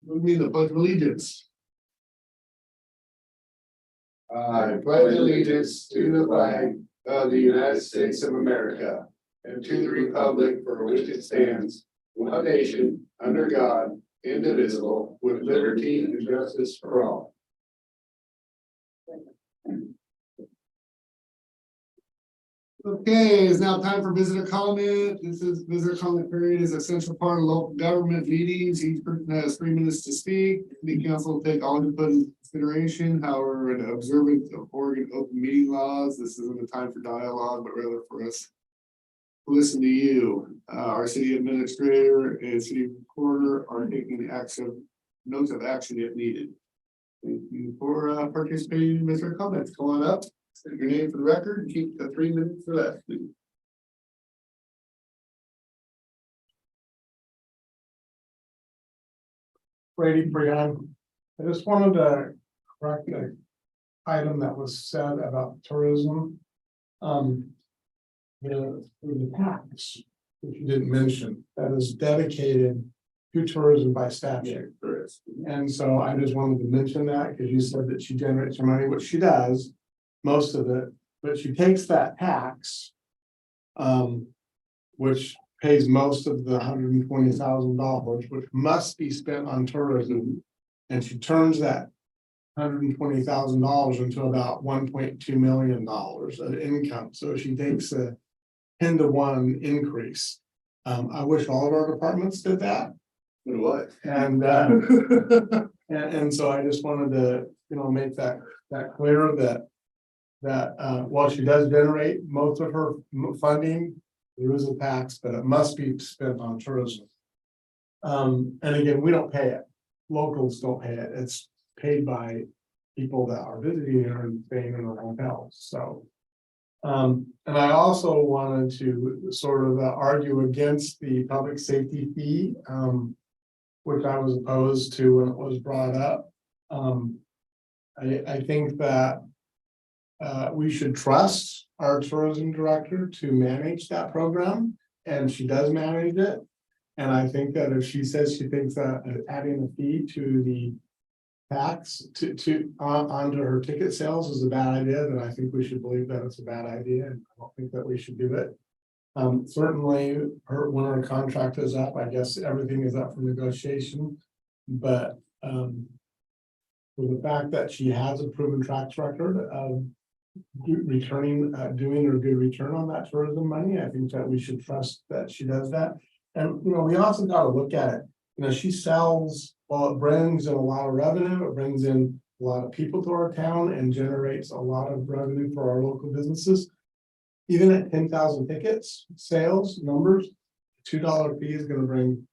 Would be the pledge of allegiance. I pledge allegiance to the flag of the United States of America and to the republic for which it stands, one nation, under God, indivisible, with liberty and justice for all. Okay, it's now time for visitor comment. This is visitor comment period is an essential part of local government meetings. Each person has 3 minutes to speak. The council will take all input into consideration. However, in observance of Oregon open meeting laws, this isn't a time for dialogue, but rather for us to listen to you. Our city administrator and city recorder are taking notes of action if needed. Thank you for participating in visitor comments. Come on up. State your name for the record and keep the 3 minutes or less, please. Brady Brian. I just wanted to correct an item that was said about tourism. The tax, which you didn't mention, that is dedicated to tourism by statute. And so I just wanted to mention that because you said that she generates her money, which she does, most of it, but she takes that tax, which pays most of the $120,000, which must be spent on tourism. And she turns that $120,000 into about $1.2 million of income. So she takes a 10-to-1 increase. I wish all of our departments did that. What? And and so I just wanted to, make that clear that while she does generate most of her funding, there is a tax, but it must be spent on tourism. And again, we don't pay it. Locals don't pay it. It's paid by people that are visiting her and staying in her hotels. So, and I also wanted to sort of argue against the public safety fee, which I was opposed to when it was brought up. I think that we should trust our tourism director to manage that program, and she does manage it. And I think that if she says she thinks that adding a fee to the tax onto her ticket sales is a bad idea, then I think we should believe that it's a bad idea, and I don't think that we should do it. Certainly, when her contract is up, I guess everything is up for negotiation, but for the fact that she has a proven track record of returning, doing a good return on that tourism money, I think that we should trust that she does that. And, we also got to look at it. She sells, well, it brings in a lot of revenue, it brings in a lot of people to our town and generates a lot of revenue for our local businesses. Even at 10,000 tickets, sales numbers, $2 fee is going to bring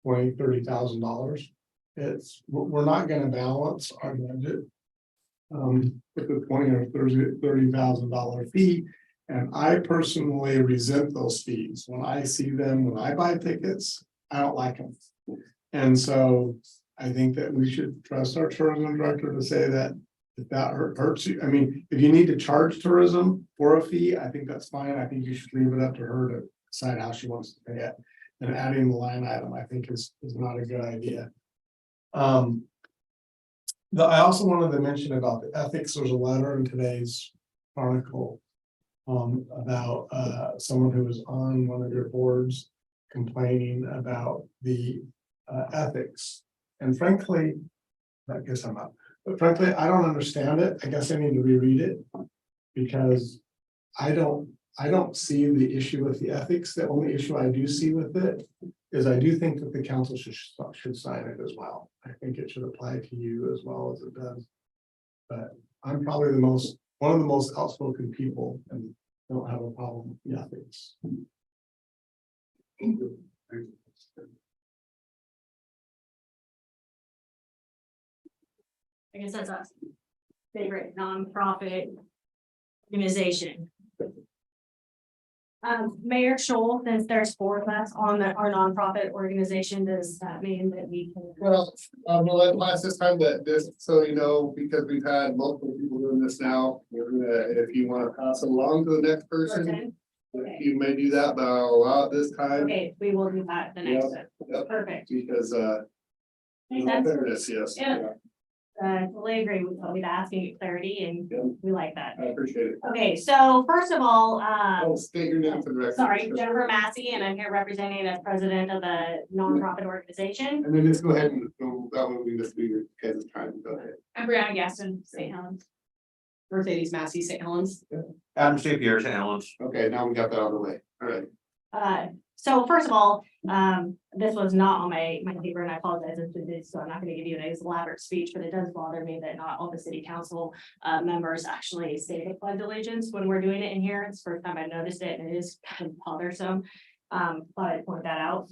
$20,000-$30,000. We're not going to balance our budget with a $20,000 or $30,000 fee. And I personally resent those fees. When I see them, when I buy tickets, I don't like them. And so I think that we should trust our tourism director to say that if that hurts you, if you need to charge tourism for a fee, I think that's fine. I think you should leave it up to her to decide how she wants to pay it. And adding the line item, I think is not a good idea. I also wanted to mention about the ethics. There's a letter in today's Chronicle about someone who was on one of your boards complaining about the ethics. And frankly, I guess I'm up. But frankly, I don't understand it. I guess I need to reread it because I don't see the issue with the ethics. The only issue I do see with it is I do think that the council should sign it as well. I think it should apply to you as well as it does. But I'm probably one of the most outspoken people and don't have a problem with the ethics. I guess that's a favorite nonprofit organization. Mayor Scholl, since there's 4 of us on our nonprofit organization, does that mean that we can? Well, we'll let last this time that this, so because we've had multiple people doing this now, we're gonna, if you want to pass it along to the next person, Okay. you may do that, but I'll allow it this time. Okay, we will do that the next time. Yep. Perfect. Because Makes sense. Fairness, yes. Yeah. Totally agree with what we've asking clarity Yeah. and we like that. I appreciate it. Okay, so first of all, Oh, state your name for the record. sorry, Jennifer Massey, and I'm here representing as president of a nonprofit organization. And then just go ahead and go, that way we just do your guys' time, go ahead. I'm Brianna Gaston, St. Helens. Mercedes Massey, St. Helens. Adam St. Pierre, St. Helens. Okay, now we got that out of the way, all right. So first of all, this was not on my paper and I apologize if it did, so I'm not gonna give you an elaborate speech, but it does bother me that not all the city council members actually say the pledge of allegiance when we're doing it in here. It's the first time I noticed it and it is kind of bothersome. Thought I'd point that out.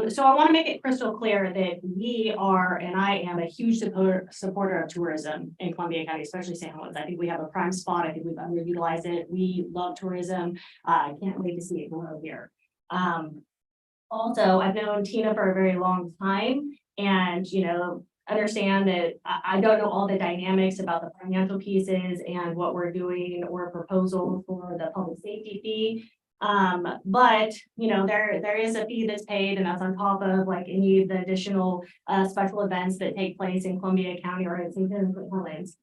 So I want to make it crystal clear that we are, and I am a huge supporter of tourism in Columbia County, especially St. Helens. I think we have a prime spot. I think we've underutilized it. We love tourism. I can't wait to see it grow here. Also, I've known Tina for a very long time and, understand that I don't know all the dynamics about the financial pieces and what we're doing or proposal for the public safety fee. But there is a fee that's paid and that's on top of like any of the additional special events that take place in Columbia County or in St. Helens.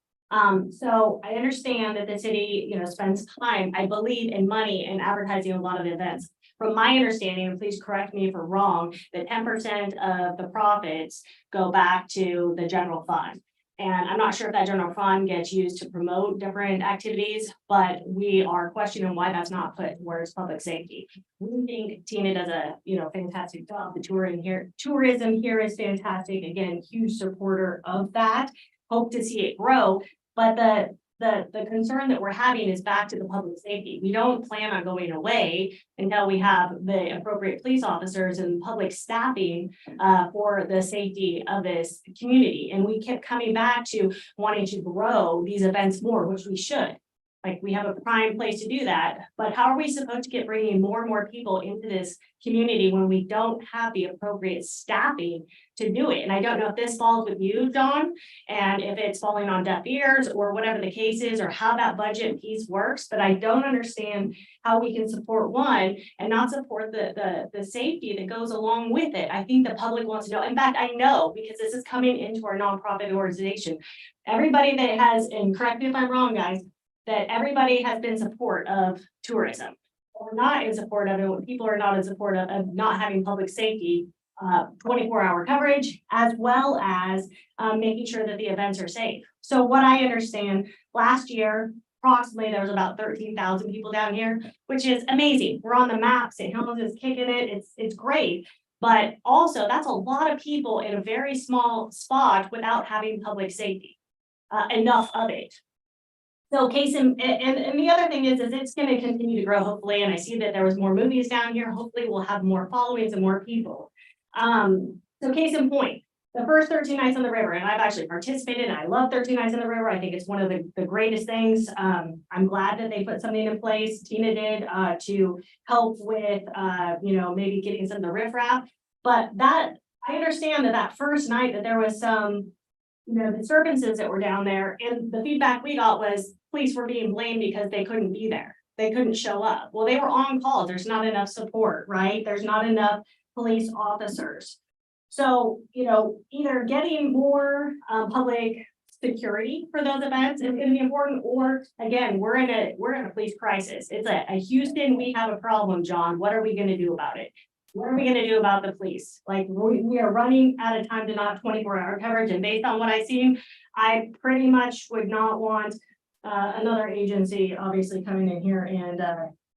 So I understand that the city, spends time, I believe, in money in advertising a lot of events. From my understanding, and please correct me if I'm wrong, that 10% of the profits go back to the general fund. And I'm not sure if that general fund gets used to promote different activities, but we are questioning why that's not put where it's public safety. We think Tina does a fantastic job. The tourism here is fantastic. Again, huge supporter of that. Hope to see it grow. But the concern that we're having is back to the public safety. We don't plan on going away until we have the appropriate police officers and public staffing for the safety of this community. And we kept coming back to wanting to grow these events more, which we should. Like we have a prime place to do that, but how are we supposed to get bringing more and more people into this community when we don't have the appropriate staffing to do it? And I don't know if this falls with you, Dawn, and if it's falling on deaf ears or whatever the case is, or how that budget piece works, but I don't understand how we can support one and not support the safety that goes along with it. I think the public wants to know. In fact, I know because this is coming into our nonprofit organization. Everybody that has, and correct me if I'm wrong, guys, that everybody has been support of tourism or not in support of it when people are not in support of not having public safety, 24-hour coverage, as well as making sure that the events are safe. So what I understand last year, approximately there was about 13,000 people down here, which is amazing. We're on the map. St. Helens is kicking it. It's great. But also that's a lot of people in a very small spot without having public safety, enough of it. So case and the other thing is it's going to continue to grow, hopefully. And I see that there was more movies down here. Hopefully we'll have more followings and more people. So case in point, the first 13 Nights on the River, and I've actually participated and I love 13 Nights on the River. I think it's one of the greatest things. I'm glad that they put something in place. Tina did to help with, maybe getting some of the riffraff. But that I understand that first night that there was some disturbances that were down there, and the feedback we got was police were being blamed because they couldn't be there. They couldn't show up. Well, they were on call. There's not enough support, right? There's not enough police officers. So, either getting more public security for those events is going to be important, or again, we're in a police crisis. It's a Houston, we have a problem, John. What are we going to do about it? What are we going to do about the police? Like we are running out of time to not 24-hour coverage. And based on what I've seen, I pretty much would not want another agency obviously coming in here and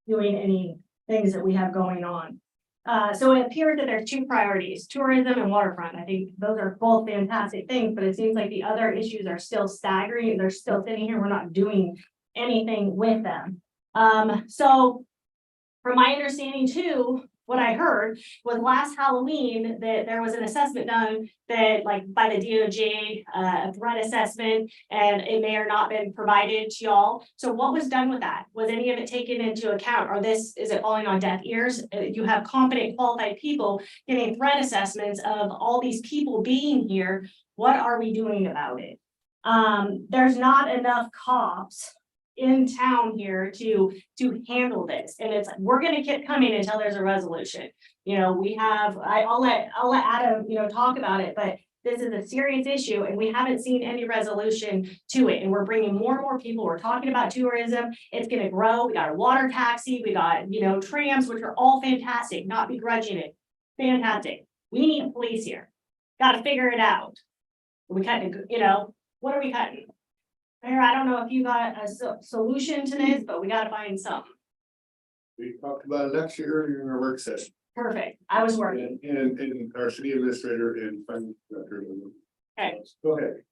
doing any things that we have going on. So it appears that there's two priorities, tourism and waterfront. I think those are both fantastic things, but it seems like the other issues are still staggering. They're still sitting here. We're not doing anything with them. So from my understanding too, what I heard was last Halloween that there was an assessment done that like by the DOJ, a threat assessment, and it may or not been provided to y'all. So what was done with that? Was any of it taken into account, or is it falling on deaf ears? You have competent, qualified people getting threat assessments of all these people being here. What are we doing about it? There's not enough cops in town here to handle this, and it's we're going to keep coming until there's a resolution. We have I'll let Adam talk about it, but This is a serious issue and we haven't seen any resolution to it. And we're bringing more and more people. We're talking about tourism. It's gonna grow. We got a water taxi. We got, trams, which are all fantastic, not begrudging it. Fantastic. We need police here. Gotta figure it out. We cutting, what are we cutting? Mayor, I don't know if you got a solution to this, but we gotta find something. We talked about it next year in our work session. Perfect. I was working. And our city administrator and finance director. Okay. Go ahead.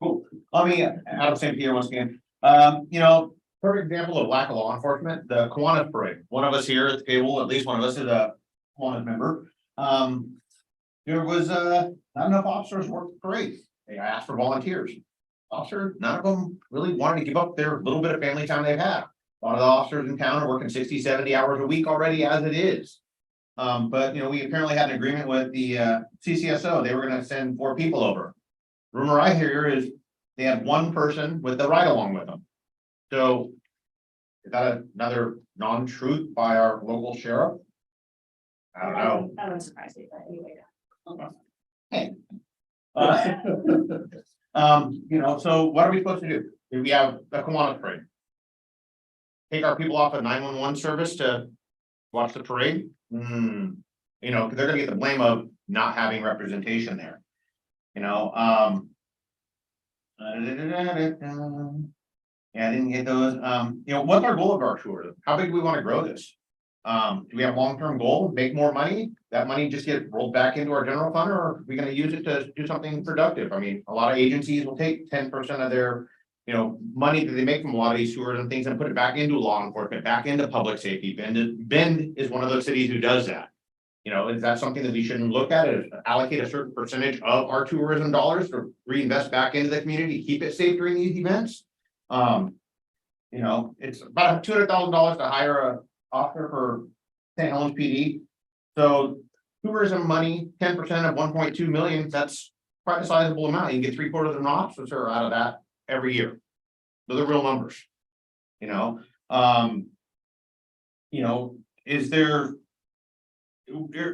Cool. Adam St. Pierre once again. Perfect example of lack of law enforcement, the Kiwanis parade. One of us here at the table, at least one of us is a Kiwanis member. There was not enough officers work the parade. I asked for volunteers. Officers, none of them really wanted to give up their little bit of family time they've had. A lot of the officers in town are working 60, 70 hours a week already as it is. But we apparently had an agreement with the CCSO. They were gonna send 4 people over. Rumor I hear is they had 1 person with the ride along with them. So is that another non-truth by our local sheriff? I don't know. That wouldn't surprise me, but anyway. Hey. So what are we supposed to do? If we have a Kiwanis parade? Take our people off a 911 service to watch the parade? They're gonna get the blame of not having representation there. Yeah, I didn't get those. What's our goal of our tourism? How big do we want to grow this? Do we have a long-term goal, make more money? That money just get rolled back into our general fund, or are we gonna use it to do something productive? I mean, a lot of agencies will take 10% of their, money that they make from a lot of these tours and things and put it back into law enforcement, back into public safety. Bend is one of those cities who does that. Is that something that we shouldn't look at, is allocate a certain percentage of our tourism dollars to reinvest back into the community, keep it safe during these events? It's about $200,000 to hire a officer for St. Helens PD. So tourism money, 10% of 1.2 million, that's quite a sizable amount. You can get 3/4 of an officer out of that every year. Those are real numbers. Is there?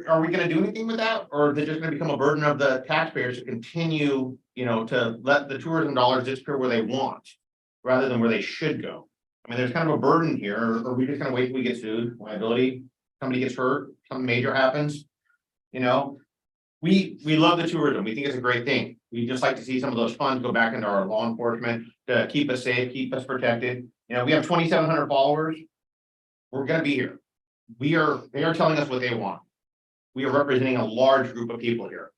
Are we gonna do anything with that, or is it just gonna become a burden of the taxpayers to continue, to let the tourism dollars disappear where they want, rather than where they should go? I mean, there's kind of a burden here, or are we just gonna wait till we get sued, liability, somebody gets hurt, something major happens? We love the tourism, we think it's a great thing. We just like to see some of those funds go back into our law enforcement to keep us safe, keep us protected. We have 2,700 followers. We're gonna be here. They are telling us what they want. We are representing a large group of people here.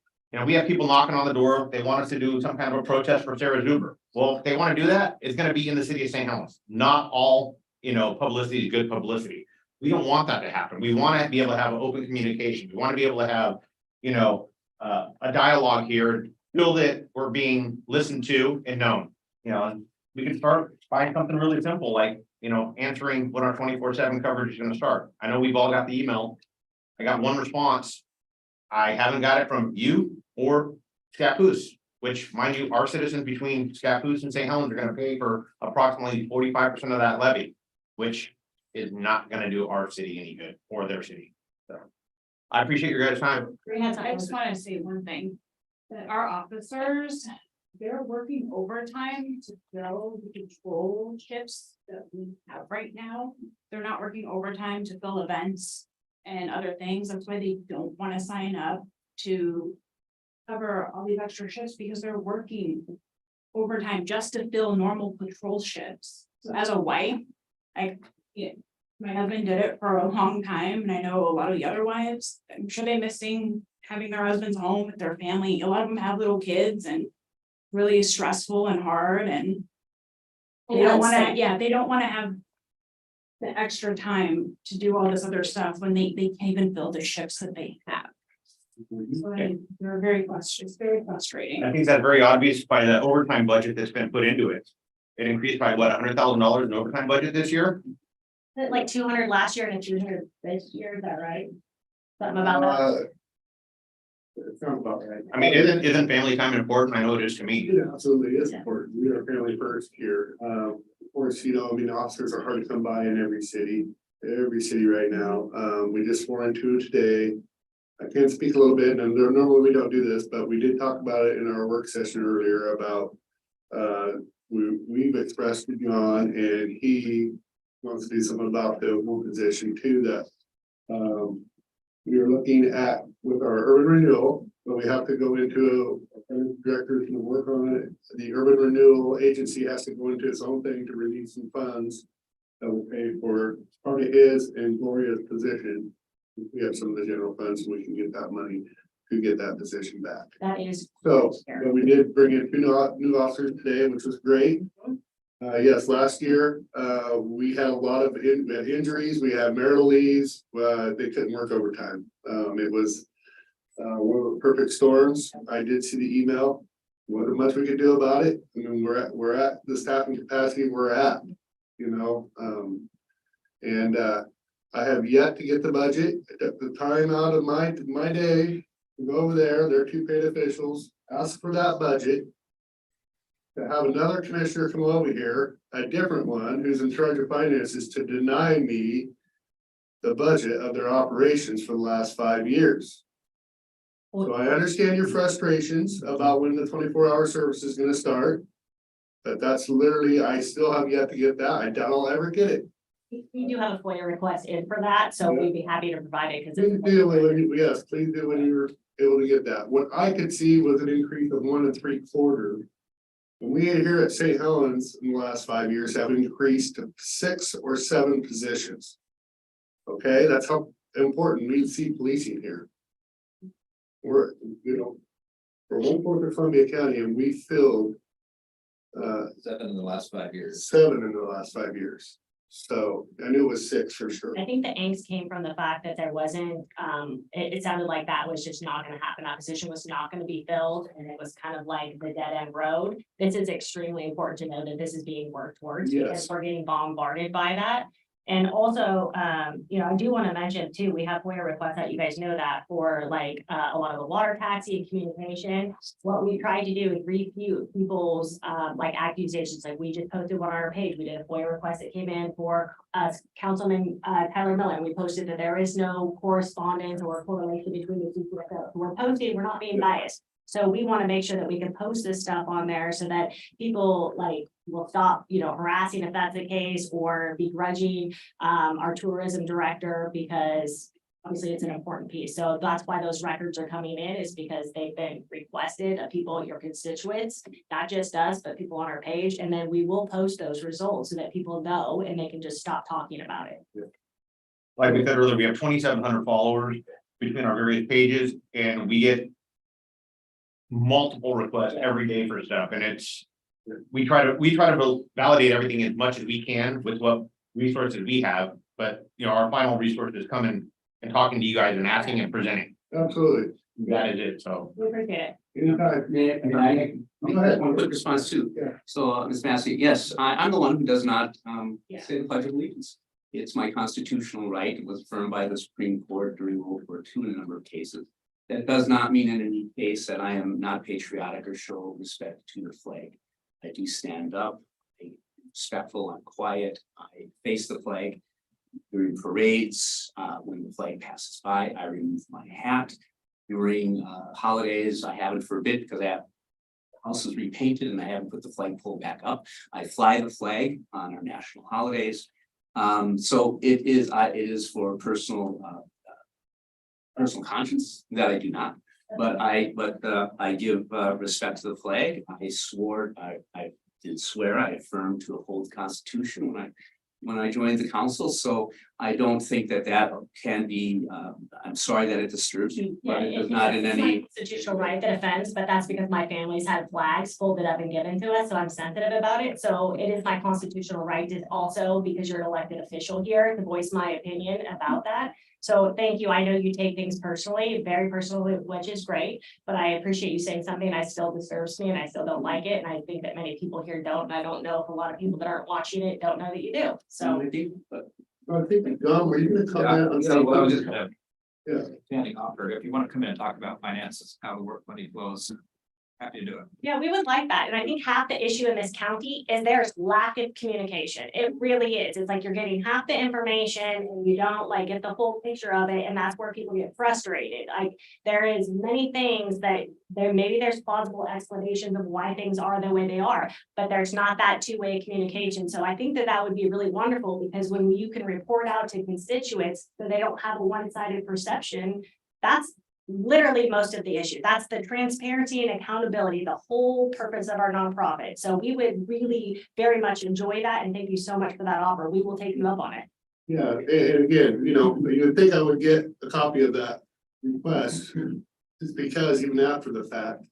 We have people knocking on the door. They want us to do some kind of a protest for Sarah Zuber. Well, if they want to do that, it's going to be in the city of St. Helens. Not all, publicity is good publicity. We don't want that to happen. We want to be able to have open communication. We want to be able to have, a dialogue here, feel that we're being listened to and known. And we can start by something really simple, like, answering what our 24/7 coverage is going to start. I know we've all got the email. I got 1 response. I haven't got it from you or Scappoose, which, mind you, our citizens between Scappoose and St. Helens are gonna pay for approximately 45% of that levy, which is not gonna do our city any good or their city. So I appreciate your guys' time. I just wanna say one thing, that our officers, they're working overtime to fill the control shifts that we have right now. They're not working overtime to fill events and other things. That's why they don't wanna sign up to cover all these extra shifts, because they're working overtime just to fill normal patrol shifts. So as a wife, my husband did it for a long time, and I know a lot of the other wives, I'm sure they're missing having their husbands home with their family. A lot of them have little kids, and really stressful and hard, and they don't wanna, they don't wanna have the extra time to do all this other stuff when they can't even fill the shifts that they have. So they're it's very frustrating. I think that's very obvious by the overtime budget that's been put into it. It increased by what, $100,000 in overtime budget this year? Like 200 last year and 200 this year, is that right? Something about that. It sounds about right. I mean, isn't family time important? I know it is to me. It absolutely is important. We are family first here. Of course, officers are hard to come by in every city right now. We just swore in 2 today. I can speak a little bit, and normally we don't do this, but we did talk about it in our work session earlier about. We've expressed to John, and he wants to do something about the one position too, that. We are looking at with our urban renewal, but we have to go into directors to work on it. The urban renewal agency has to go into its own thing to release some funds. That will pay for part of his and Gloria's position. We have some of the general funds, so we can get that money to get that position back. That is. So, but we did bring in two new officers today, which was great. Yes, last year, we had a lot of we had injuries, we had marital leaves, they couldn't work overtime. It was one of the perfect storms. I did see the email. Wasn't much we could do about it. I mean, we're at the staffing capacity we're at, you know, and I have yet to get the budget. I took the time out of my day to go over there, their two paid officials, ask for that budget. To have another commissioner come over here, a different one who's in charge of finances, to deny me the budget of their operations for the last 5 years. So I understand your frustrations about when the 24-hour service is gonna start. But that's literally, I still have yet to get that. I doubt I'll ever get it. We do have a FOIA request in for that, so we'd be happy to provide it because. Please do yes, please do when you're able to get that. What I could see was an increase of 1 3/4. And we here at St. Helens in the last 5 years have increased to 6 or 7 positions. Okay, that's how important we see policing here. We're, you know, we're 1/4 of Columbia County and we filled 7 in the last 5 years. 7 in the last 5 years. So I knew it was 6 for sure. I think the angst came from the fact that there wasn't, it sounded like that was just not gonna happen. That position was not gonna be filled, and it was kind of like the dead end road. This is extremely important to know that this is being worked towards, because Yes. we're getting bombarded by that. And also, you know, I do wanna mention too, we have FOIA requests that you guys know that for like, a lot of the water taxi and communication. What we tried to do is refute people's, like accusations, like we just posted one on our page. We did a FOIA request that came in for Councilman, Tyler Miller. And we posted that there is no correspondence or correlation between the two. We're posting, we're not being biased. So we want to make sure that we can post this stuff on there so that people like will stop, you know, harassing if that's the case, or begrudging our tourism director, because obviously it's an important piece. So that's why those records are coming in, is because they've been requested of people, your constituents, not just us, but people on our page. And then we will post those results so that people know and they can just stop talking about it. Like we said earlier, we have 2,700 followers between our various pages, and we get multiple requests every day for stuff, and it's, we try to validate everything as much as we can with what resources we have, but you know, our final resource is coming and talking to you guys and asking and presenting. Absolutely. That is it, so. We appreciate it. Anytime. Go ahead. One quick response too. Yeah. So, Ms. Massey, yes, I'm the one who does not Yeah. say the Pledge of Allegiance. It's my constitutional right. It was affirmed by the Supreme Court during World War II in a number of cases. That does not mean in any case that I am not patriotic or show respect to the flag. I do stand up, I'm respectful, I'm quiet, I face the flag during parades. When the flag passes by, I remove my hat. During holidays, I haven't for a bit because I have the house is repainted and I haven't put the flagpole back up. I fly the flag on our national holidays. So it is for personal conscience that I do not, but I give respect to the flag. I did swear, I affirmed to uphold the Constitution when I joined the council, so I don't think that can be, I'm sorry that it disturbs you, but it does not in It's any. my constitutional right that offends, but that's because my family's had flags folded up and given to us, so I'm sensitive about it. So it is my constitutional right to also, because you're an elected official here, to voice my opinion about that. So thank you. I know you take things personally, very personally, which is great, but I appreciate you saying something that still disturbs me and I still don't like it. And I think that many people here don't, and I don't know if a lot of people that aren't watching it don't know that you do. So I think, John, were you gonna comment on Yeah, well, I was something? just Yeah. standing offer, if you want to come in and talk about finances, how the work money flows, Happy to do it. Yeah, we would like that. And I think half the issue in this county is there's lack of communication. It really is. It's like you're getting half the information and you don't like get the full picture of it. And that's where people get frustrated. Like there is many things that maybe there's plausible explanations of why things are the way they are, but there's not that two-way communication. So I think that would be really wonderful because when you can report out to constituents so they don't have a one-sided perception, that's literally most of the issue. That's the transparency and accountability, the whole purpose of our nonprofit. So we would really very much enjoy that. And thank you so much for that offer. We will take you up on it. Yeah, and again, you know, you'd think I would get a copy of that request, just because even after the fact.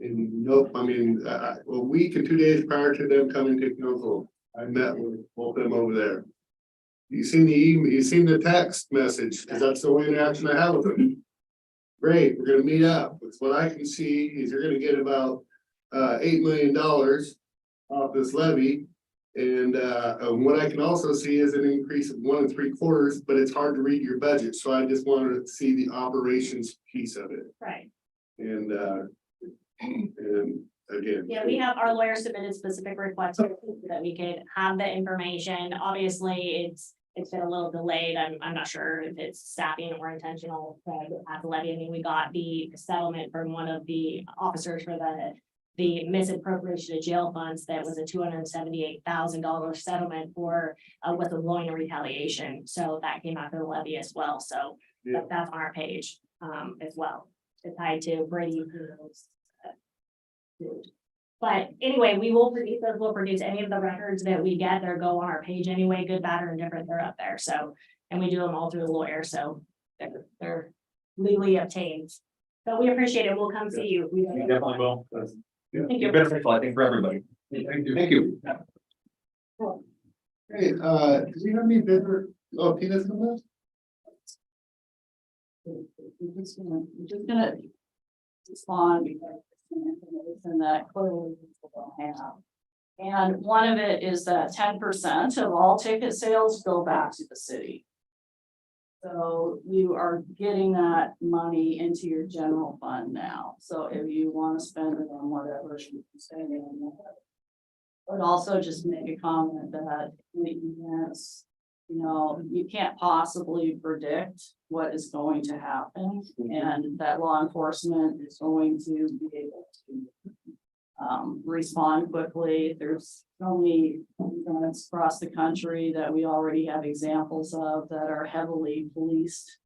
And nope, I mean, a week and 2 days prior to them coming to council, I met with both of them over there. You seen the email, you seen the text message, because that's the only interaction I have with them. Great, we're gonna meet up. With what I can see is you're gonna get about $8 million off this levy. And what I can also see is an increase of 1 3/4, but it's hard to read your budget. So I just wanted to see the operations piece of it. Right. And again. Yeah, we have our lawyer submitted specific requests that we could have the information. Obviously, it's been a little delayed. I'm not sure if it's staffing or intentional. At the levy, I mean, we got the settlement from one of the officers for the misappropriation of jail funds. That was a $278,000 settlement for whistleblowing and retaliation. So that came after the levy as well. So Yeah. that's on our page as well. It's tied to Brady. But anyway, we'll produce any of the records that we get. They'll go on our page anyway, good, bad, or indifferent, they're up there. So, and we do them all through the lawyer, so they're legally obtained. So we appreciate it. We'll come see you. We Definitely will. Thank you. You're beneficial, I think, for everybody. Thank you. Thank you. Hey, do you have any bigger, peanuts on that? We're just gonna respond because information that clearly people don't have. And one of it is that 10% of all ticket sales go back to the city. So you are getting that money into your general fund now. So if you want to spend it on whatever, you can spend it on whatever. But also just make a comment that in the events, you know, you can't possibly predict what is going to happen, and that law enforcement is going to be able to respond quickly. There's so many events across the country that we already have examples of that are heavily policed,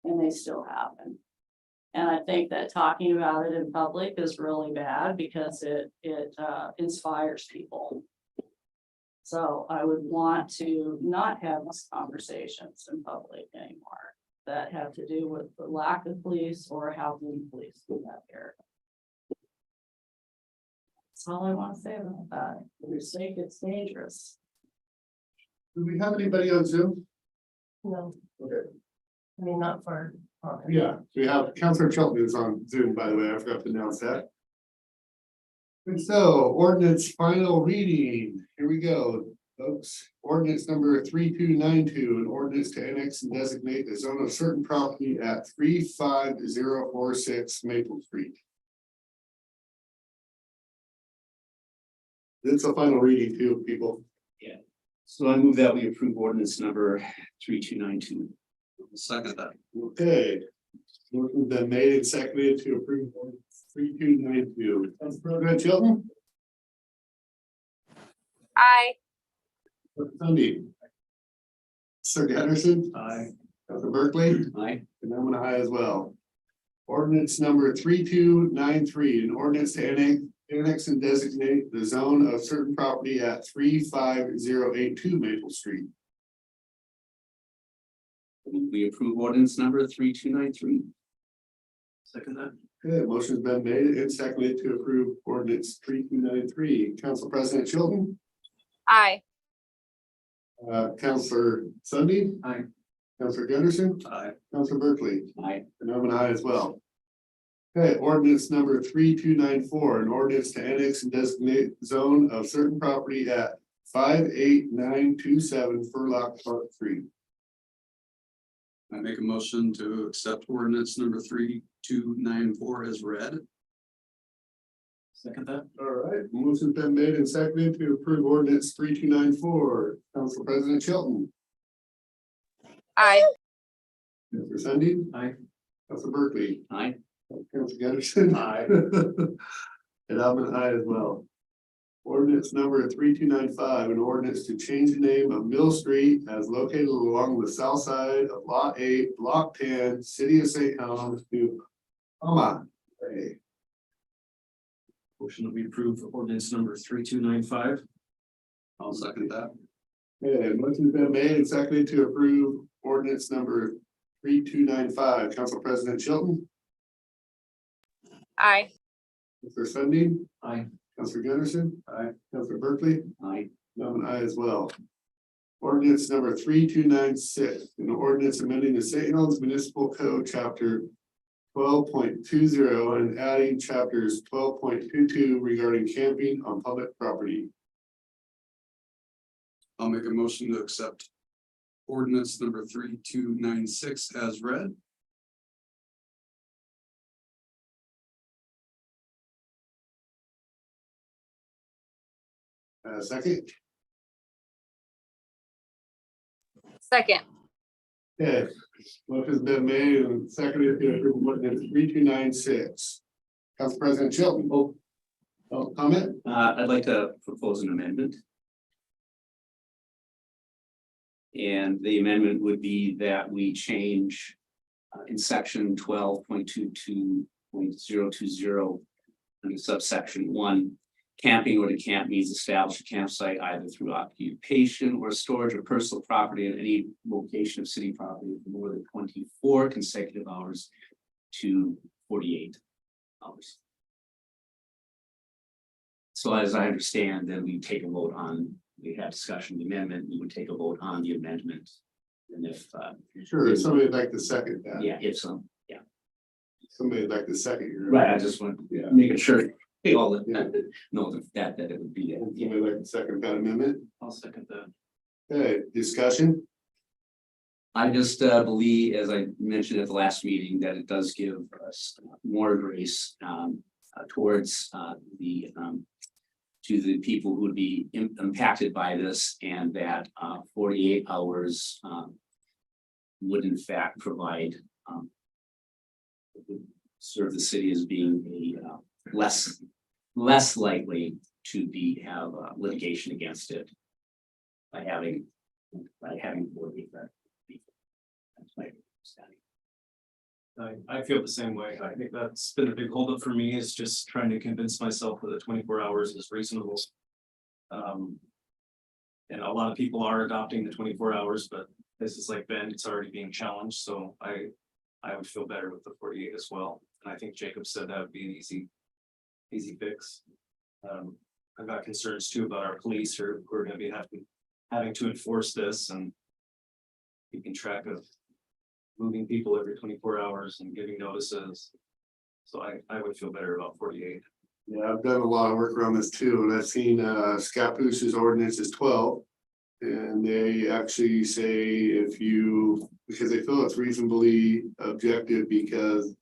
and they still happen. And I think that talking about it in public is really bad because it inspires people. So I would want to not have these conversations in public anymore that have to do with the lack of police or how many police we have here. That's all I want to say about that. For your sake, it's dangerous. Do we have anybody on Zoom? No. Okay. I mean, not for. Yeah, we have Counselor Shelton is on Zoom, by the way, I forgot to announce that. And so, ordinance final reading, here we go, folks. Ordinance number 3292, an ordinance to annex and designate the zone of certain property at 35046 Maple Street. It's a final reading too, people. So I move that we approve ordinance number 3292. Second that. Okay. Motion's been made and seconded to approve ordinance 3292. Council President Chilton? Aye. Sunday. Sir Gunderson? Aye. Council Berkeley? Aye. And I'm an aye as well. Ordinance number 3293, an ordinance to annex and designate the zone of certain property at 35082 Maple Street. We approve ordinance number 3293. Second that. Okay, motion's been made and seconded to approve ordinance 3293. Council President Chilton? Aye. Councilor Sunday? Aye. Councilor Gunderson? Aye. Councilor Berkeley? Aye. And I'm an aye as well. Okay, ordinance number 3294, an ordinance to annex and designate zone of certain property at 58927 Furlock Park Street. I make a motion to accept ordinance number 3294 as read. Second that. All right, motion's been made and seconded to approve ordinance 3294. Council President Chilton. Aye. Mr. Sunday. Aye. Council Berkeley. Aye. Council Gunderson. Aye. And I'm an aye as well. Ordinance number 3295, an ordinance to change the name of Mill Street as located along the south side of Lot 8, Block 10, City of St. Helens to Hama. Way. Motion that we approve ordinance number 3295. I'll second that. Okay, motion's been made and seconded to approve ordinance number 3295. Council President Chilton. Aye. Mr. Sunday. Aye. Councilor Gunderson. Aye. Councilor Berkeley. Aye. I'm an aye as well. Ordinance number 3296, an ordinance amending the St. Helens Municipal Code, chapter 12.20 and adding chapters 12.22 regarding camping on public property. I'll make a motion to accept ordinance number 3296 as read. Second. Second. Okay, motion's been made and seconded to approve ordinance 3296. Council President Chilton. Comment? I'd like to propose an amendment. And the amendment would be that we change in section 12.22.020 under subsection 1. Camping or to camp means establish a campsite either through occupation or storage of personal property in any location of city property for more than 24 consecutive hours to 48 hours. So as I understand, then we take a vote on, we have discussion of the amendment, we would take a vote on the amendment. And if, Sure, if somebody'd like to second that. yeah, if so, yeah. Somebody'd like to second your. Right, I just want, Yeah. making sure we all Yeah. know that it would be, yeah. Somebody like to second that amendment? I'll second that. Okay, discussion? I just believe, as I mentioned at the last meeting, that it does give us more grace towards to the people who would be impacted by this, and that 48 hours would in fact provide serve the city as being a less likely to have litigation against it by having 48. That's my understanding. I feel the same way. I think that's been a big holdup for me, is just trying to convince myself that the 24 hours is reasonable. And a lot of people are adopting the 24 hours, but this is like Ben, it's already being challenged, so I would feel better with the 48 as well. And I think Jacob said that would be an easy fix. I've got concerns too about our police who are gonna be having to enforce this and keeping track of moving people every 24 hours and giving notices. So I would feel better about 48. Yeah, I've done a lot of work around this too, and I've seen Scappoos's ordinance is 12. And they actually say if you, because they feel it's reasonably objective, because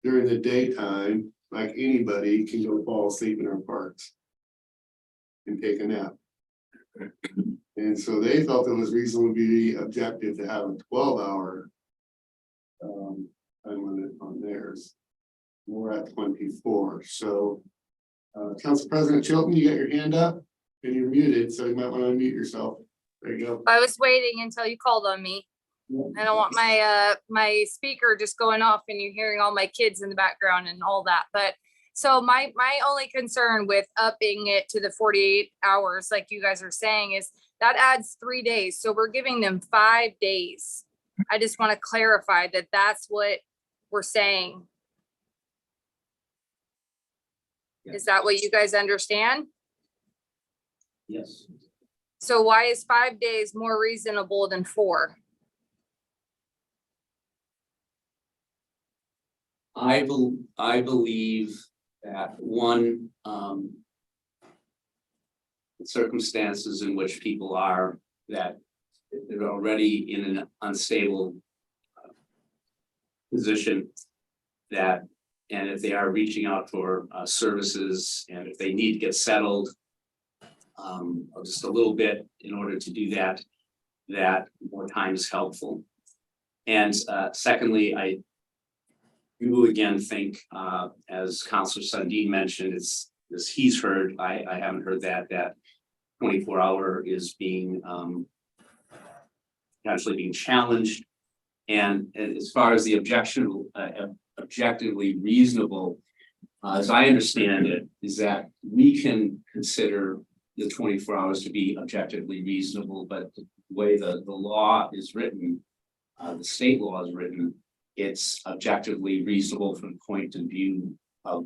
during the daytime, like anybody can go fall asleep in our parks and take a nap. And so they felt it was reasonably objective to have a 12-hour time limit on theirs. We're at 24, so Council President Chilton, you got your hand up and you're muted, so you might want to unmute yourself. There you go. I was waiting until you called on me. I don't want my speaker just going off and you hearing all my kids in the background and all that. But so my only concern with upping it to the 48 hours, like you guys are saying, is that adds 3 days. So we're giving them 5 days. I just want to clarify that that's what we're saying. Is that what you guys understand? Yes. So why is 5 days more reasonable than 4? I believe that one, circumstances in which people are, that they're already in an unstable position, that And if they are reaching out for services and if they need to get settled. Just a little bit in order to do that, that more time is helpful. And secondly, I do again think, as Counselor Sundin mentioned, it's as he's heard, I haven't heard that 24-hour is being potentially being challenged. And as far as the objectively reasonable, as I understand it, is that we can consider the 24 hours to be objectively reasonable, but the way the law is written, the state law is written, it's objectively reasonable from the point of view of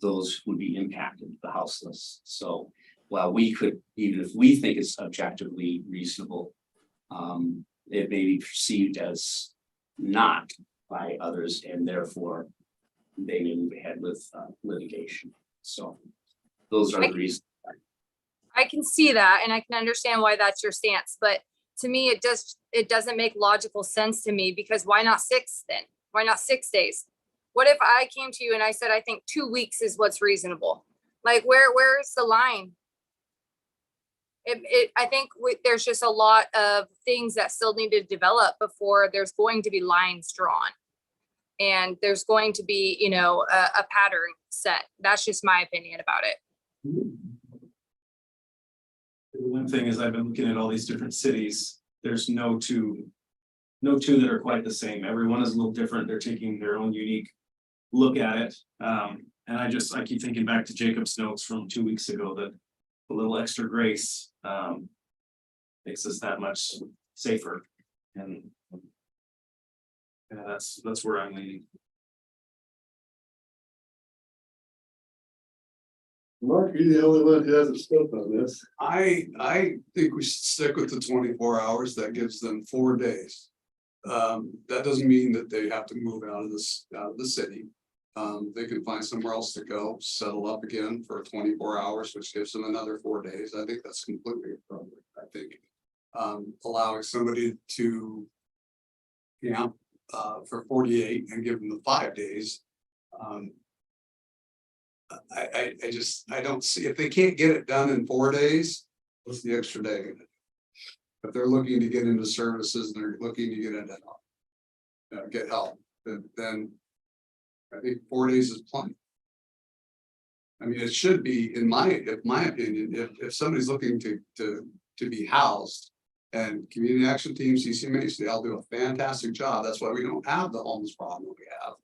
those who would be impacted, the houseless. So while we could, even if we think it's objectively reasonable, it may be perceived as not by others, and therefore they may move ahead with litigation. So those are the reasons. I can see that and I can understand why that's your stance, but to me, it doesn't make logical sense to me, because why not 6 then? Why not 6 days? What if I came to you and I said, I think 2 weeks is what's reasonable? Like, where's the line? I think there's just a lot of things that still need to develop before there's going to be lines drawn. And there's going to be, you know, a pattern set. That's just my opinion about it. The one thing is I've been looking at all these different cities. There's no two that are quite the same. Everyone is a little different. They're taking their own unique look at it. And I keep thinking back to Jacob's notes from 2 weeks ago, that a little extra grace makes us that much safer. And yeah, that's where I'm leaning. Mark, you're the only one who hasn't spoken on this. I think we should stick with the 24 hours. That gives them 4 days. That doesn't mean that they have to move out of the city. They can find somewhere else to go, settle up again for 24 hours, which gives them another 4 days. I think that's completely appropriate. I think allowing somebody to camp for 48 and give them the 5 days. I don't see, if they can't get it done in 4 days, what's the extra day gonna do? If they're looking to get into services and they're looking to get into get help, then I think 4 days is plenty. I mean, it should be, in my opinion, if somebody's looking to be housed, and community action team, CCMH, they all do a fantastic job. That's why we don't have the homeless problem we have.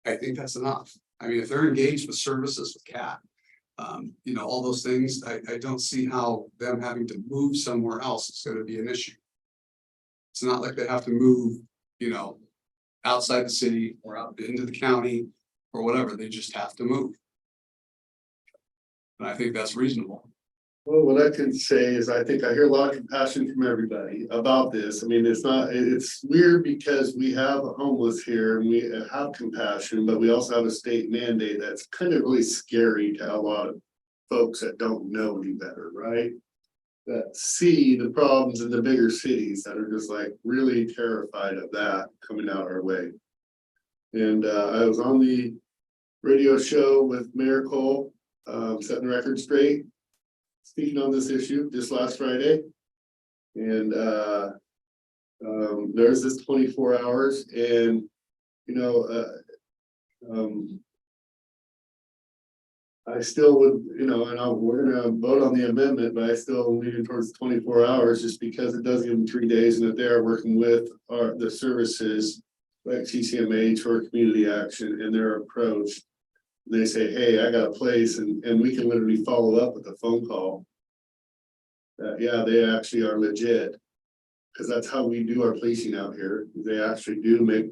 I think that's enough. I mean, if they're engaged with services with CAT, you know, all those things, I don't see how them having to move somewhere else is going to be an issue. It's not like they have to move, you know, outside the city or out into the county or whatever. They just have to move. And I think that's reasonable. Well, what I can say is I think I hear a lot of compassion from everybody about this. I mean, it's weird because we have homeless here and we have compassion, but we also have a state mandate that's kind of really scary to a lot of folks that don't know any better, right? That see the problems in the bigger cities that are just like really terrified of that coming out our way. And I was on the radio show with Mayor Cole, setting the record straight, speaking on this issue just last Friday. And there's this 24 hours and, you know, I still would, you know, and we're gonna vote on the amendment, but I still lean towards 24 hours just because it does give them 3 days, and if they are working with the services like CCMH or community action and their approach, they say, hey, I got a place, and we can literally follow up with a phone call. Yeah, they actually are legit, because that's how we do our policing out here. They actually do make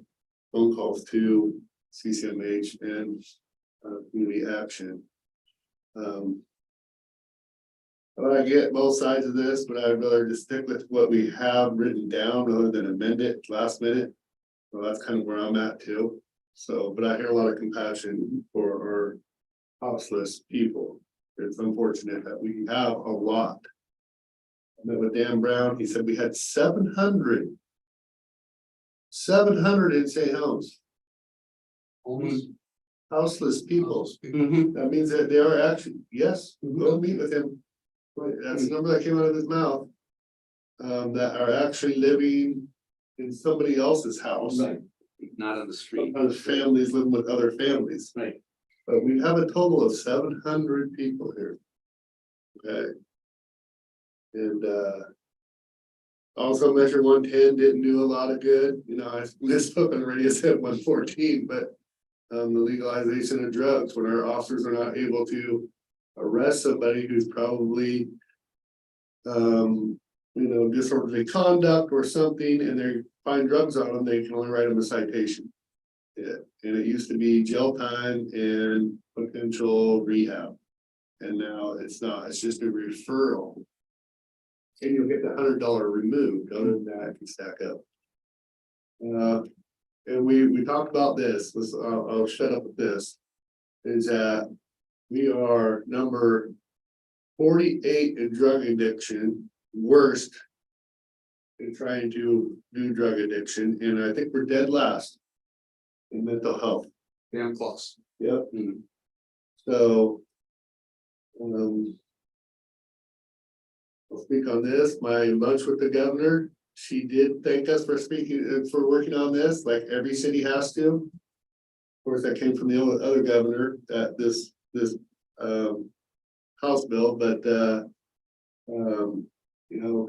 phone calls to CCMH and community action. But I get both sides of this, but I'd rather just stick with what we have written down rather than amend it last minute. So that's kind of where I'm at too. So, but I hear a lot of compassion for our houseless people. It's unfortunate that we have a lot. I met with Dan Brown, he said we had 700 700 in St. Helens. Almost houseless people. That means that they are actually, yes, go meet with him. Right, that's the number that came out of his mouth. That are actually living in somebody else's house. Right. Not on the street. Other families living with other families. Right. But we have a total of 700 people here. Okay. And also Measure 110 didn't do a lot of good, you know, I misspoke already, I said 114, but. The legalization of drugs, when our officers are not able to arrest somebody who's probably. Disorderly conduct or something, and they find drugs on them, they can only write them a citation. Yeah, and it used to be jail time and potential rehab. And now it's not, it's just a referral. And you'll get the $100 removed, other than that, it can stack up. And we talked about this, I'll shut up with this. Is that we are number 48 in drug addiction, worst. In trying to do drug addiction, and I think we're dead last. In mental health. Damn close. Yep. So. I'll speak on this, my lunch with the governor, she did thank us for speaking, for working on this, like every city has to. Of course, that came from the other governor, that this House bill, but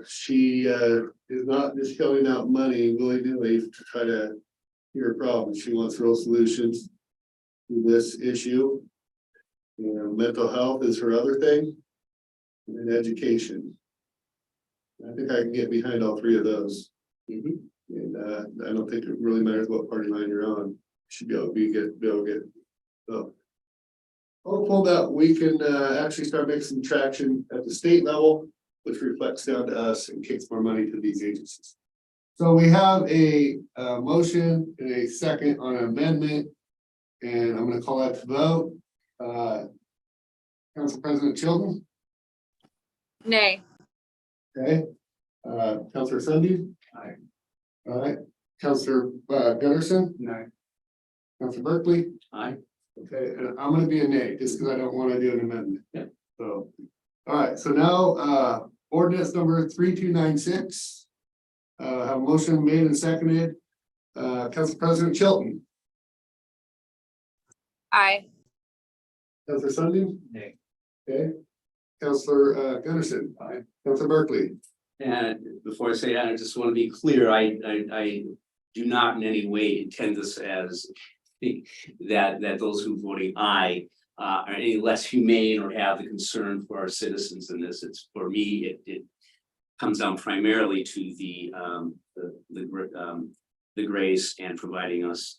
she is not just shelling out money willy-nilly to try to hear a problem. She wants real solutions to this issue. Mental health is her other thing, and education. I think I can get behind all three of those. And I don't think it really matters what party line you're on. Should be able to get. So hopeful that we can actually start making some traction at the state level, which reflects down to us and kicks more money to these agencies. So we have a motion and a second on an amendment, and I'm going to call that to vote. Council President Chilton, Nay. okay. Councilor Sunday. Aye. All right. Councilor Gunderson. No. Councilor Berkeley. Aye. Okay, and I'm gonna be a nay, just because I don't want to do an amendment. Yeah. So, all right, so now, ordinance number 3296. Have a motion made and seconded. Council President Chilton, Aye. Councilor Sunday. Nay. Okay. Councilor Gunderson. Aye. Councilor Berkeley. And before I say that, I just want to be clear, I do not in any way intend this as that those who voting aye are any less humane or have the concern for our citizens in this. It's for me, it comes down primarily to the grace and providing us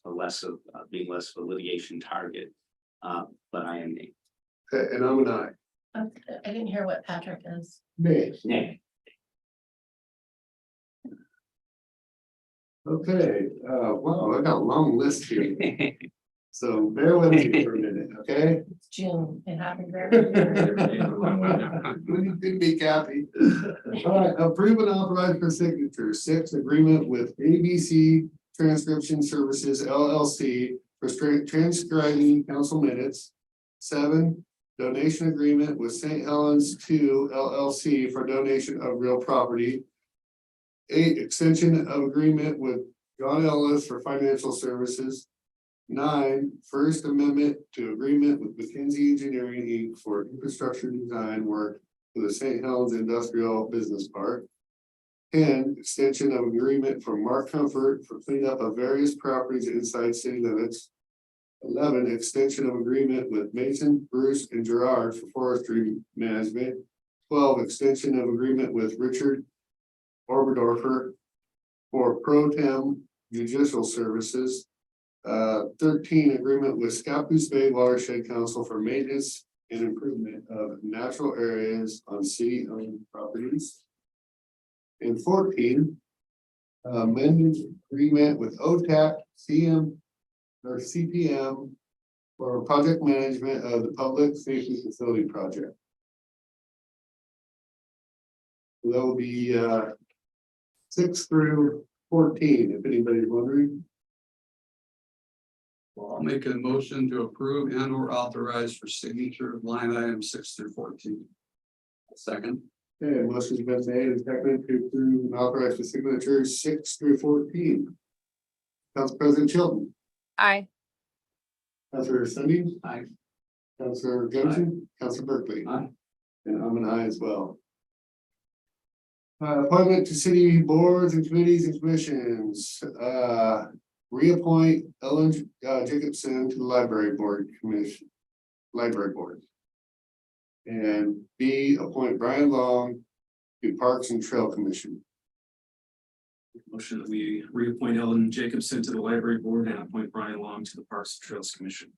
being less of a litigation target. But I am nay. Okay, and I'm an aye. I didn't hear what Patrick is. Nay. Nay. Okay, wow, I got a long list here, so bear with me for a minute, okay? It's June. It happened very. You could be Kathy. All right, approve and authorize for signature. 6, agreement with ABC Transcription Services LLC for transcribing council minutes. 7, donation agreement with St. Helens 2 LLC for donation of real property. 8, extension of agreement with John Ellis for financial services. 9, first amendment to agreement with McKinsey Engineering Inc. for infrastructure design work for the St. Helens Industrial Business Park. 10, extension of agreement for Mark Comfort for cleanup of various properties inside city limits. 11, extension of agreement with Mason, Bruce, and Gerard for forestry management. 12, extension of agreement with Richard Oberdorfer for pro tem judicial services. 13, agreement with Scappoose Bay Watershed Council for maintenance and improvement of natural areas on city owned properties. And 14, amended agreement with OTAC CPM for project management of the public safety facility project. So that will be 6 through 14, if anybody's wondering. Well, I'll make a motion to approve and or authorize for signature of line items 6 through 14. Second. Okay, motion's been made and seconded to approve and authorize the signatures 6 through 14. Council President Chilton, Aye. Councilor Sundy. Aye. Councilor Gunson, Councilor Berkeley. Aye. And I'm an aye as well. Appointment to city boards and committees and commissions, reappoint Ellen Jacobson to the library board commission, library board. And B, appoint Brian Long to Parks and Trail Commission. Motion that we reappoint Ellen Jacobson to the library board and appoint Brian Long to the Parks and Trails Commission.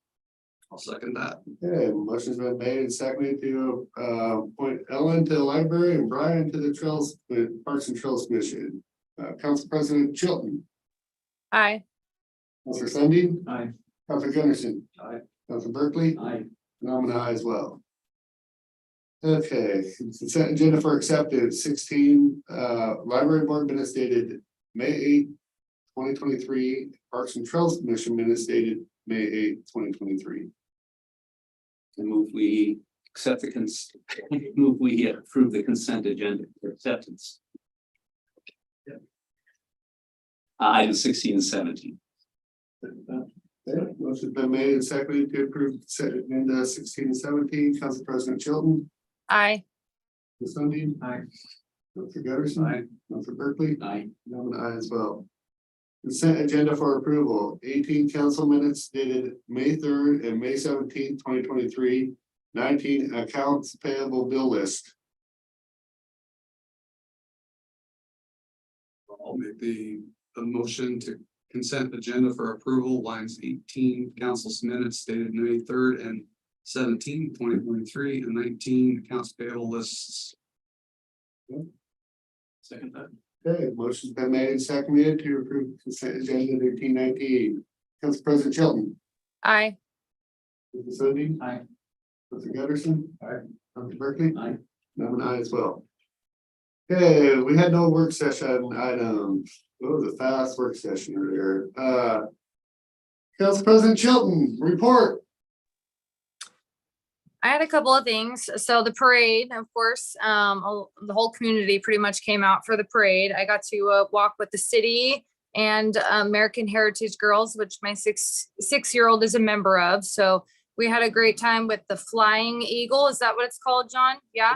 I'll second that. Okay, motion's been made and seconded to appoint Ellen to the library and Brian to the Trails, the Parks and Trails Commission. Council President Chilton, Aye. Councilor Sundy, Aye. Councilor Gunderson. Aye. Councilor Berkeley. Aye. And I'm an aye as well. Okay, consent agenda for acceptance, 16, library board minutes dated May 8, 2023, Parks and Trails Commission minutes dated May 8, 2023. I move we accept the move we approve the consent agenda for acceptance. Items 16 and 17. Okay, motion's been made and seconded to approve consent agenda 16 and 17, Council President Chilton, Aye. Councilor Sundy. Aye. Councilor Gunderson. Aye. Councilor Berkeley. Aye. And I'm an aye as well. Consent agenda for approval, 18 council minutes dated May 3rd and May 17th, 2023, 19 accounts payable bill list. I'll make the motion to consent agenda for approval, lines 18, council's minutes dated May 3rd and 17, 2023, and 19 accounts payable lists. Second that. Okay, motion's been made and seconded to approve consent agenda 1819. Council President Chilton. Aye. Councilor Sundy. Aye. Councilor Gunderson. Aye. Councilor Berkeley. Aye. And I'm an aye as well. Okay, we had no work session items. It was a fast work session earlier. Council President Chilton, report. I had a couple of things. So the parade, of course, the whole community pretty much came out for the parade. I got to walk with the city and American Heritage Girls, which my six-year-old is a member of. So we had a great time with the Flying Eagle. Is that what it's called, John? Yeah.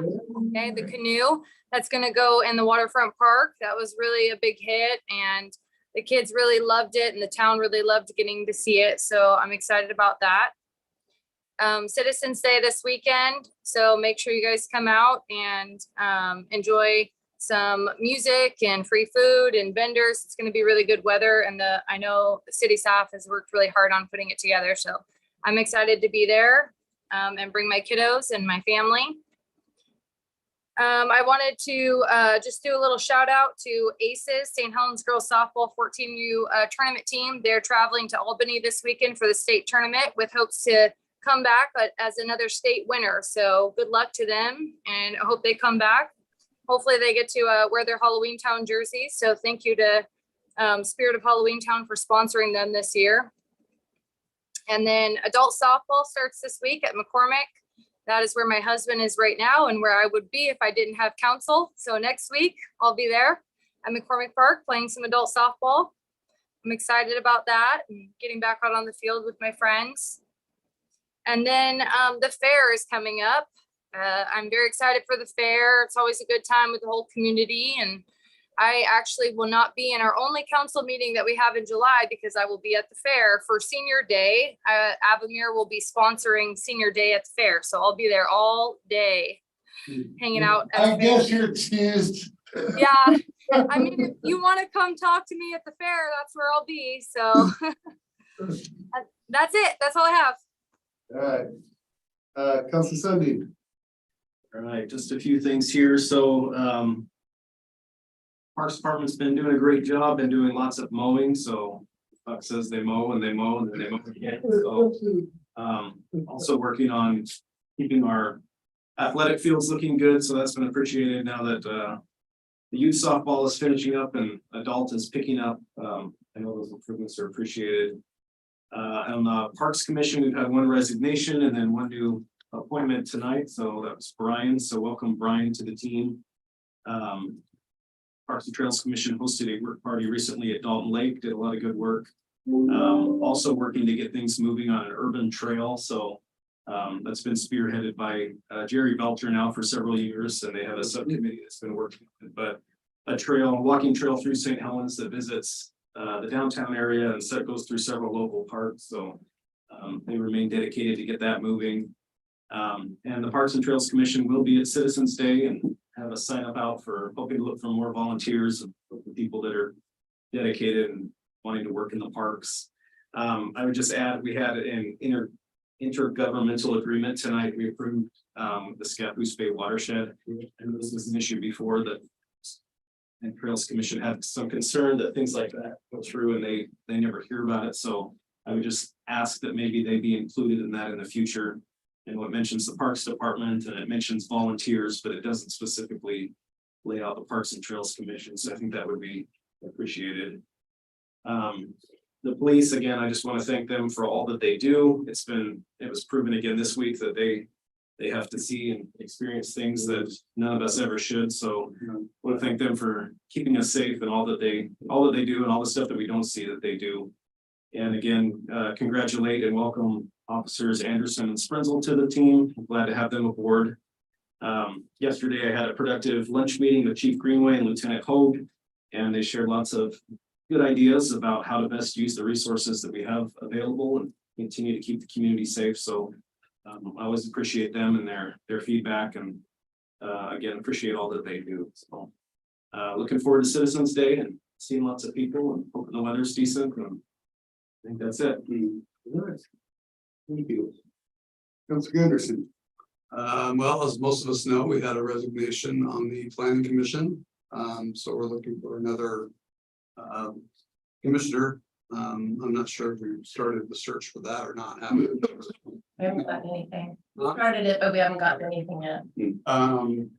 Okay, the canoe that's going to go in the waterfront park. That was really a big hit, and the kids really loved it, and the town really loved getting to see it. So I'm excited about that. Citizens Day this weekend, so make sure you guys come out and enjoy some music and free food and vendors. It's going to be really good weather, and I know the city staff has worked really hard on putting it together, so I'm excited to be there and bring my kiddos and my family. I wanted to just do a little shout out to ACES, St. Helens Girls Softball 14U tournament team. They're traveling to Albany this weekend for the state tournament with hopes to come back as another state winner. So good luck to them, and I hope they come back. Hopefully they get to wear their Halloween Town jerseys. So thank you to Spirit of Halloween Town for sponsoring them this year. And then adult softball starts this week at McCormick. That is where my husband is right now and where I would be if I didn't have council. So next week I'll be there at McCormick Park playing some adult softball. I'm excited about that and getting back out on the field with my friends. And then the fair is coming up. I'm very excited for the fair. It's always a good time with the whole community. And I actually will not be in our only council meeting that we have in July because I will be at the fair for Senior Day. Avamere will be sponsoring Senior Day at the fair. So I'll be there all day hanging out. I guess you're excused. Yeah. I mean, if you want to come talk to me at the fair, that's where I'll be. So that's it. That's all I have. All right. Council Sundy. All right, just a few things here. So Parks Department's been doing a great job and doing lots of mowing. So Buck says they mow and they mow and then they mow again. So also working on keeping our athletic fields looking good. So that's been appreciated now that The youth softball is finishing up and adult is picking up. I know those improvements are appreciated. On the Parks Commission, we've had one resignation and then one new appointment tonight. So that was Brian. So welcome Brian to the team. Parks and Trails Commission hosted a work party recently at Dalton Lake, did a lot of good work. Also working to get things moving on an urban trail. So that's been spearheaded by Jerry Belcher now for several years, and they have a subcommittee that's been working on it. But a walking trail through St. Helens that visits the downtown area and so goes through several local parks. So they remain dedicated to get that moving. And the Parks and Trails Commission will be at Citizens Day and have a sign up out for hoping to look for more volunteers and people that are dedicated and wanting to work in the parks. I would just add, we had an intergovernmental agreement tonight. We approved the Scappoose Bay watershed. And this was an issue before that. And Trails Commission had some concern that things like that go through and they never hear about it. So I would just ask that maybe they be included in that in the future. And what mentions the Parks Department and it mentions volunteers, but it doesn't specifically lay out the Parks and Trails Commission. So I think that would be appreciated. The police, again, I just want to thank them for all that they do. It was proven again this week that they have to see and experience things that none of us ever should. So I want to thank them for keeping us safe and all that they do and all the stuff that we don't see that they do. And again, congratulate and welcome Officers Anderson and Sprenzel to the team. I'm glad to have them aboard. Yesterday, I had a productive lunch meeting with Chief Greenway and Lieutenant Hogue, and they shared lots of good ideas about how to best use the resources that we have available and continue to keep the community safe. So I always appreciate them and their feedback, and again, appreciate all that they do. So looking forward to Citizens Day and seeing lots of people and hoping the weather's decent. And I think that's it. Thank you. Councilor Anderson. Well, as most of us know, we had a resignation on the planning commission. So we're looking for another commissioner. I'm not sure if we started the search for that or not. We haven't gotten anything. We started it, but we haven't gotten anything yet. I'm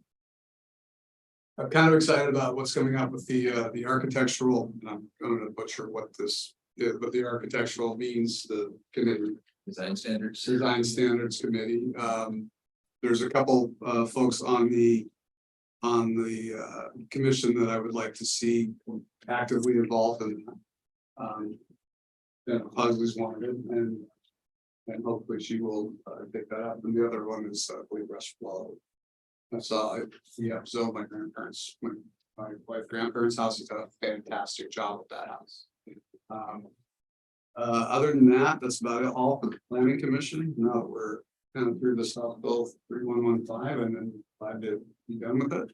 kind of excited about what's coming up with the architectural, and I'm going to butcher what this is, but the architectural means the committee. Design Standards Committee. There's a couple folks on the commission that I would like to see actively involved in. That Pugsley's wanted, and hopefully she will pick that up. And the other one is I believe Rush Flow. So my grandparents, my wife grandparents' house has done a fantastic job with that house. Other than that, that's about it all for the planning commission. Now we're kind of through the South Bill 3115 and then glad to be done with it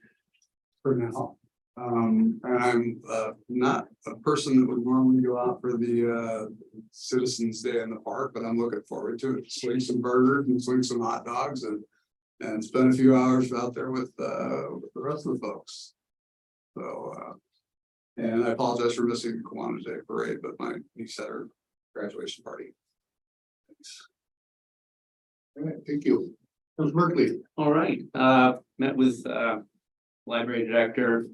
for now. And I'm not a person that would normally go out for the Citizens Day in the park, but I'm looking forward to it. Swing some burgers and swing some hot dogs and spend a few hours out there with the rest of the folks. So and I apologize for missing the Kiwanis Day parade, but my niece had her graduation party. Thanks. All right, thank you. Councilor Berkeley. All right, met with library director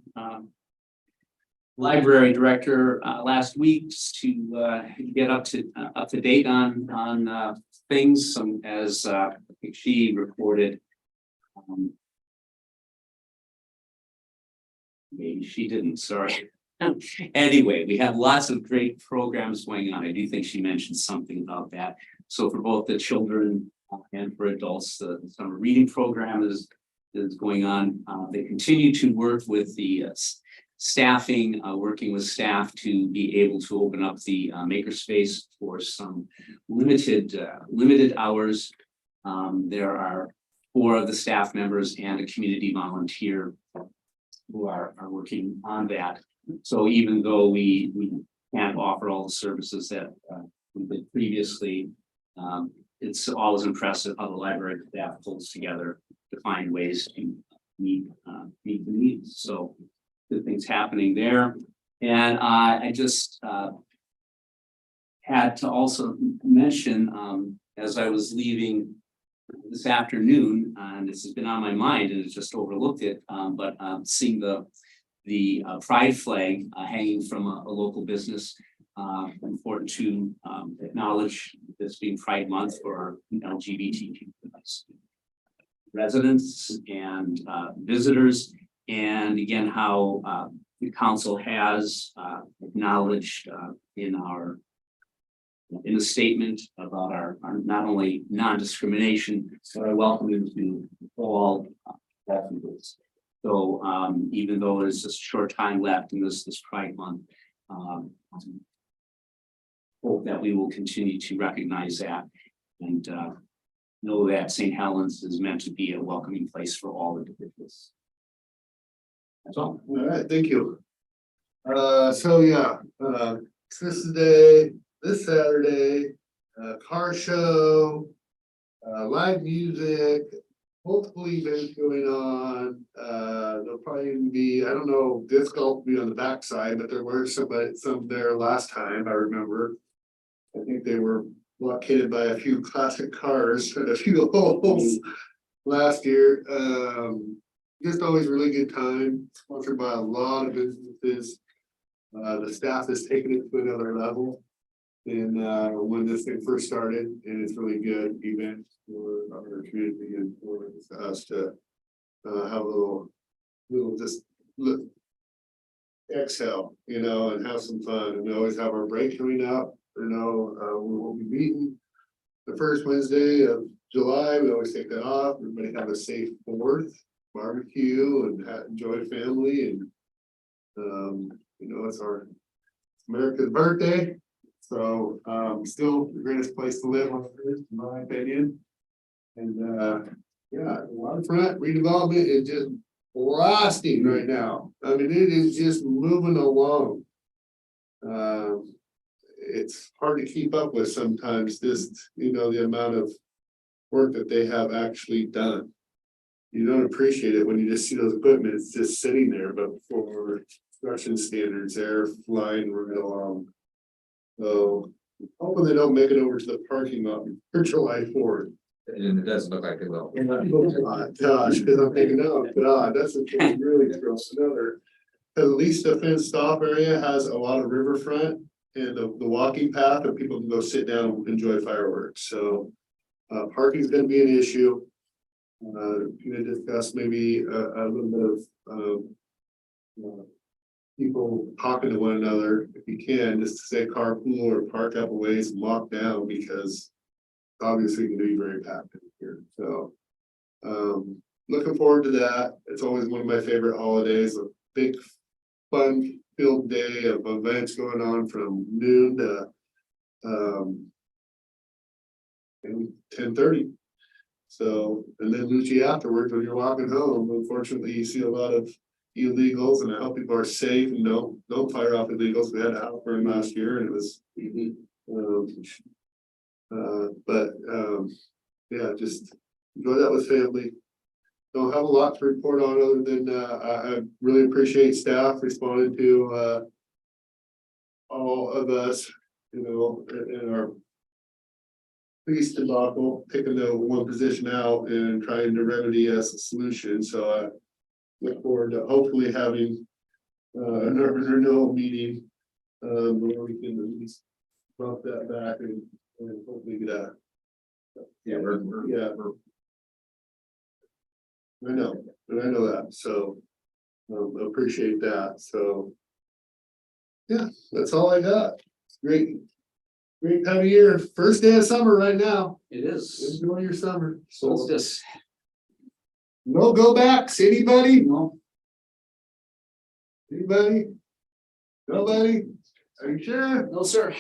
last week just to get up to date on things, as I think she reported. Maybe she didn't, sorry. Anyway, we have lots of great programs going on. I do think she mentioned something about that. So for both the children and for adults, the summer reading program is going on. They continue to work with the staffing, working with staff to be able to open up the makerspace for some limited hours. There are 4 of the staff members and a community volunteer who are working on that. So even though we can't offer all the services that we did previously, it's always impressive how the library staff pulls together to find ways to meet the needs. So good things happening there. And I just had to also mention as I was leaving this afternoon, and this has been on my mind and it's just overlooked it, but seeing the the pride flag hanging from a local business. Important to acknowledge this being Pride Month for our LGBTQ residents and visitors. And again, how the council has acknowledged in the statement about our not only non-discrimination, but our welcome to all passengers. So even though there's just a short time left in this Pride Month, hope that we will continue to recognize that and know that St. Helens is meant to be a welcoming place for all individuals. That's all. All right, thank you. So yeah, Christmas Day, this Saturday, car show, live music, multiple events going on. There'll probably even be, I don't know, disc golf will be on the backside, but there were some there last time, I remember. I think they were blockaded by a few classic cars and a few holes last year. Just always really good time, sponsored by a lot of businesses. The staff has taken it to another level. And when this thing first started, and it's really good event for our community and for us to have a little just exhale, and have some fun. And we always have our break coming up. We will be meeting the first Wednesday of July. We always take that off. Everybody have a safe 4th barbecue and enjoy family. And it's America's birthday. So still the greatest place to live on earth, in my opinion. And waterfront redevelopment is just blasting right now. I mean, it is just moving along. It's hard to keep up with sometimes, just the amount of work that they have actually done. You don't appreciate it when you just see those equipment, it's just sitting there, but for construction standards, they're flying right along. So hoping they don't make it over to the parking lot for July 4th. And it doesn't look like it will. Gosh, because I'm thinking, oh God, that's really gross. At least the fenced off area has a lot of riverfront and the walking path, and people can go sit down and enjoy fireworks. So parking is going to be an issue. Going to discuss maybe a little bit of people talking to one another, if you can, just to say carpool or park up a ways and walk down, because obviously going to be very packed in here. So looking forward to that. It's always one of my favorite holidays, a big fun filled day of events going on from noon to 10:30. So, and then Lucci afterwards, when you're walking home, unfortunately, you see a lot of illegals, and I hope people are safe and don't fire off illegals. We had a house burn last year, and it was just enjoy that with family. Don't have a lot to report on other than I really appreciate staff responding to all of us, in our police debacle, picking the one position out and trying to remedy as a solution. So I look forward to hopefully having an urban renewal meeting where we can at least bump that back and hopefully get that. I know that, so appreciate that. So yeah, that's all I got. Great time of year. First day of summer right now. It is. Enjoy your summer. Solstice. No go backs, anybody? No. Anybody? Nobody? Are you sure? No, sir.